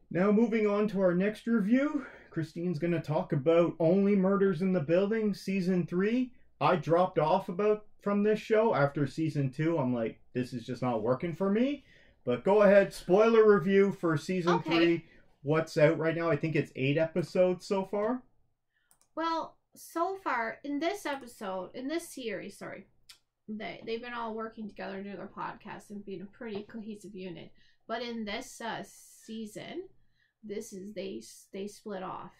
Now moving on to our next review, Christine's going to talk about Only Murders in the Building, Season 3. I dropped off from this show after Season 2. I'm like, this is just not working for me. But go ahead, spoiler review for Season 3. What's out right now? I think it's 8 episodes so far. Well, so far, in this series, they've been all working together to do their podcast and being a pretty cohesive unit. But in this season, they split off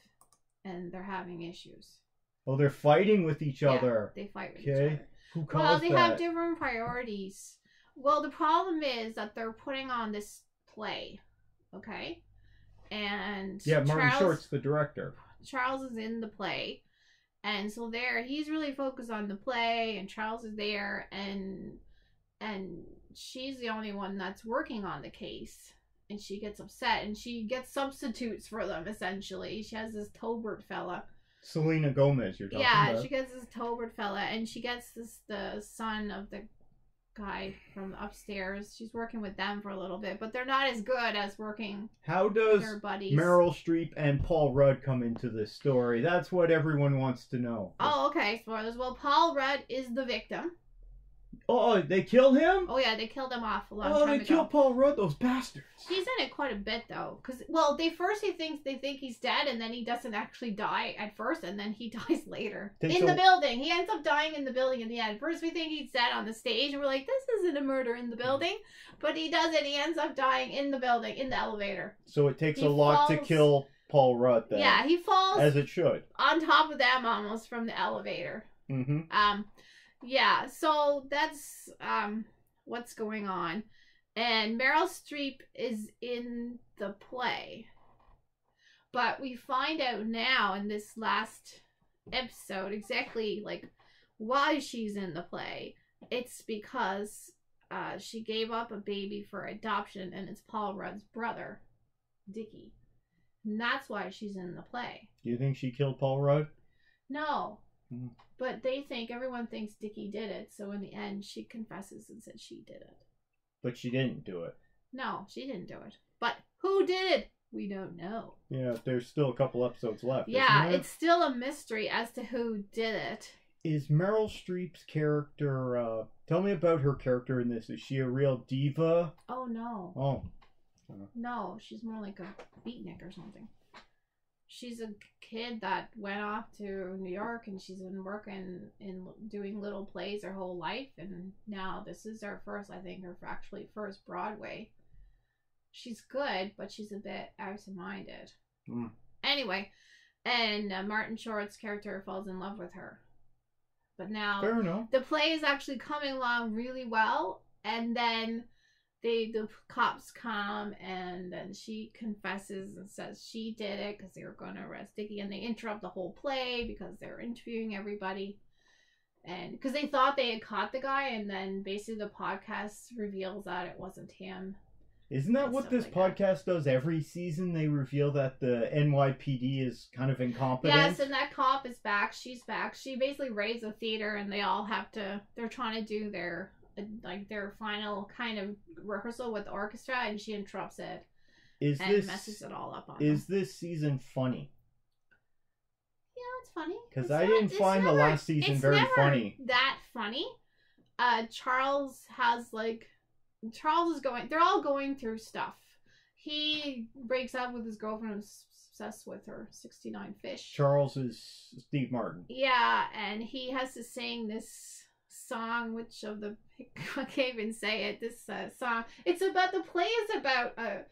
and they're having issues. Oh, they're fighting with each other. They fight with each other. Who caused they have different priorities. Well, the problem is that they're putting on this play, okay? And Martin Short's the director. Charles is in the play. And so he's really focused on the play, and Charles is there, and she's the only one that's working on the case. And she gets upset, and she gets substitutes for them, essentially. She has this Tolbert fella. Selena Gomez, you're talking about. Yeah, she gets this Tolbert fella, and she gets the son of the guy from upstairs. She's working with them for a little bit, but they're not as good as working. How does their buddies. Meryl Streep and Paul Rudd come into this story? That's what everyone wants to know. Oh, okay. Spoilers. Well, Paul Rudd is the victim. Oh, they kill him? Oh, yeah, they killed him off a long time ago. Oh, they killed Paul Rudd, those bastards. He's in it quite a bit, though. Because, they think he's dead, and then he doesn't actually die at first, and then he dies later. In the building. He ends up dying in the building in the end. First, we think he's dead on the stage, and we're like, this isn't a murder in the building. But he doesn't. He ends up dying in the building, in the elevator. So it takes a lot to kill Paul Rudd, then. Yeah, he falls. As it should. On top of them, almost, from the elevator. Mm-hmm. Yeah, so that's what's going on. And Meryl Streep is in the play. But we find out now in this last episode exactly why she's in the play. It's because she gave up a baby for adoption, and it's Paul Rudd's brother, Dickie. And that's why she's in the play. Do you think she killed Paul Rudd? No. But everyone thinks Dickie did it, so in the end, she confesses and said she did it. But she didn't do it. No, she didn't do it. But who did? We don't know. Yeah, there's still a couple episodes left. Yeah, it's still a mystery as to who did it. Is Meryl Streep's character, tell me about her character in this. Is she a real diva? Oh, no. Oh. No, she's more like a beatnik or something. She's a kid that went off to New York, and she's been working in doing little plays her whole life, and now this is her first Broadway. She's good, but she's a bit absent-minded. Anyway, and Martin Short's character falls in love with her. But now fair enough. The play is actually coming along really well, and then the cops come, and then she confesses and says she did it because they were going to arrest Dickie, and they interrupt the whole play because they're interviewing everybody, and because they thought they had caught the guy, and then basically the podcast reveals that it wasn't him. Isn't that what this podcast does every season? They reveal that the NYPD is kind of incompetent. Yes, and that cop is back. She's back. She basically raised a theater, and they all they're trying to do their final kind of rehearsal with the orchestra, and she interrupts it messes it all up on them. Is this season funny? Yeah, it's funny. Because I didn't find the last season very funny. That funny. Charles is they're all going through stuff. He breaks up with his girlfriend who's obsessed with her 69 fish. Charles is Steve Martin. Yeah, and he has to sing this song, I can't even say it. This song. The play is about a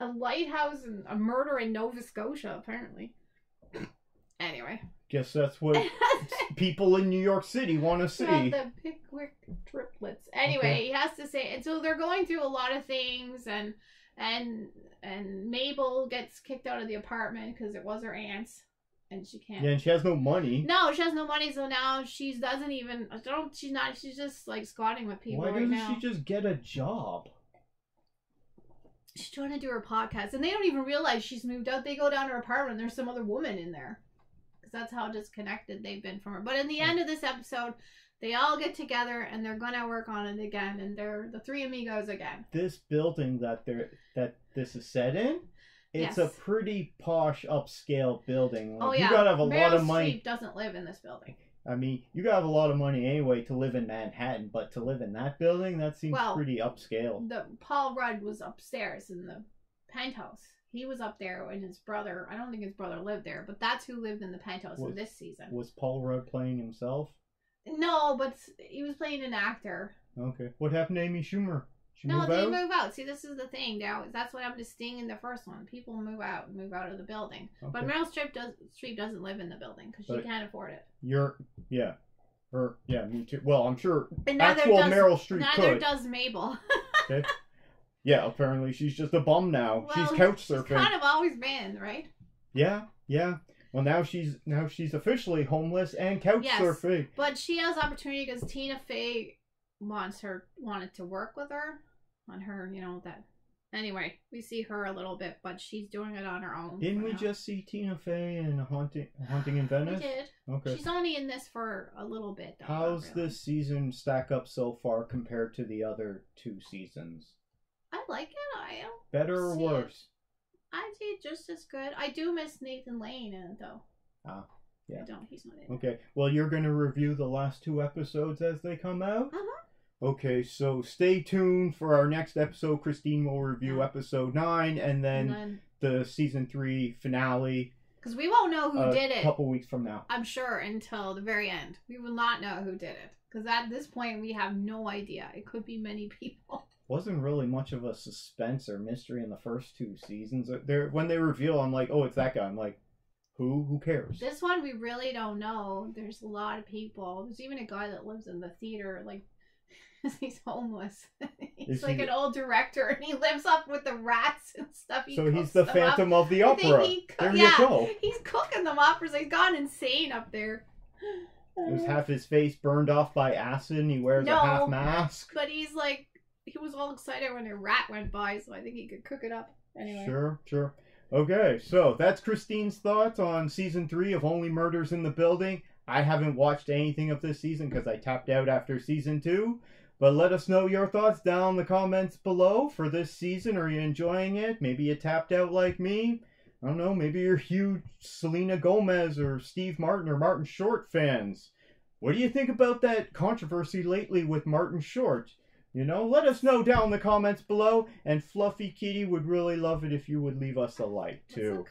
lighthouse and a murder in Nova Scotia, apparently. Anyway. Guess that's what people in New York City want to see. Well, the Pickwick triplets. Anyway, He has to say, and so they're going through a lot of things, and Mabel gets kicked out of the apartment because it was her aunt's, and she can't. Yeah, and she has no money. No, she has no money, so now she's just squatting with people right now. Why doesn't she just get a job? She's trying to do her podcast, and they don't even realize she's moved out. They go down to her apartment, and there's some other woman in there. Because that's how disconnected they've been from her. But in the end of this episode, they all get together, and they're going to work on it again, and they're the three amigos again. This building that this is set in, it's Yes. a pretty posh, upscale building. Oh Like, yeah. you gotta have a lot Meryl of money. Streep doesn't live in this building. I mean, you gotta have a lot of money anyway to live in Manhattan, but to live in that building, that seems Well, pretty upscale. The Paul Rudd was upstairs in the penthouse. He was up there, and his brother. I don't think his brother lived there, but that's who lived in the penthouse in this season. Was Paul Rudd playing himself? No, but he was playing an actor. Okay. What happened to Amy Schumer? She No, moved they out? move out. See, this is the thing. Now, that's what I'm just seeing in the first one. People move out of the building. Okay. But Meryl Streep doesn't live in the building because she can't afford it. Me too. Well, I'm sure And actual Meryl Streep neither could. does Mabel. Okay. Yeah, apparently she's just a bum now. Well, she's couch surfing. She's kind of always been, right? Yeah. Well, now she's officially homeless and couch surfing. But she has opportunity because Tina Fey wanted to work with her on her, that. Anyway, we see her a little bit, but she's doing it on her own. Didn't we just see Tina Fey in Haunting in Venice? We did. Okay. She's only in this for a little bit. Though, How's this season stack up so far compared to the other 2 seasons? I like it. I don't Better or worse? I see just as good. I do miss Nathan Lane in it though. Yeah. I don't. He's not in it. Okay. Well, you're going to review the last 2 episodes as they come out? Okay, so stay tuned for our next episode. Christine will review episode 9 and then the season 3 finale. Because we won't know who did it. A couple weeks from now. I'm sure until the very end. We will not know who did it. Because at this point, we have no idea. It could be many people. Wasn't really much of a suspense or mystery in the first 2 seasons. When they reveal, I'm like, oh, it's that guy. I'm like, who? Who cares? This one, we really don't know. There's a lot of people. There's even a guy that lives in the theater, like, he's homeless. He's like an old director, and he lives up with the rats and stuff. So he's the Phantom of the Opera. There you go. He's cooking them up. So he's gone insane up there. There's half his face burned off by acid, and he wears a half mask. But he's like, he was all excited when a rat went by, so I think he could cook it up. Anyway. Sure. Okay, so that's Christine's thoughts on season 3 of Only Murders in the Building. I haven't watched anything of this season because I tapped out after season 2. But let us know your thoughts down in the comments below for this season. Are you enjoying it? Maybe you tapped out like me. I don't know, maybe you're huge Selena Gomez or Steve Martin or Martin Short fans. What do you think about that controversy lately with Martin Short? Let us know down in the comments below. And Fluffy Kitty would really love it if you would leave us a like, too.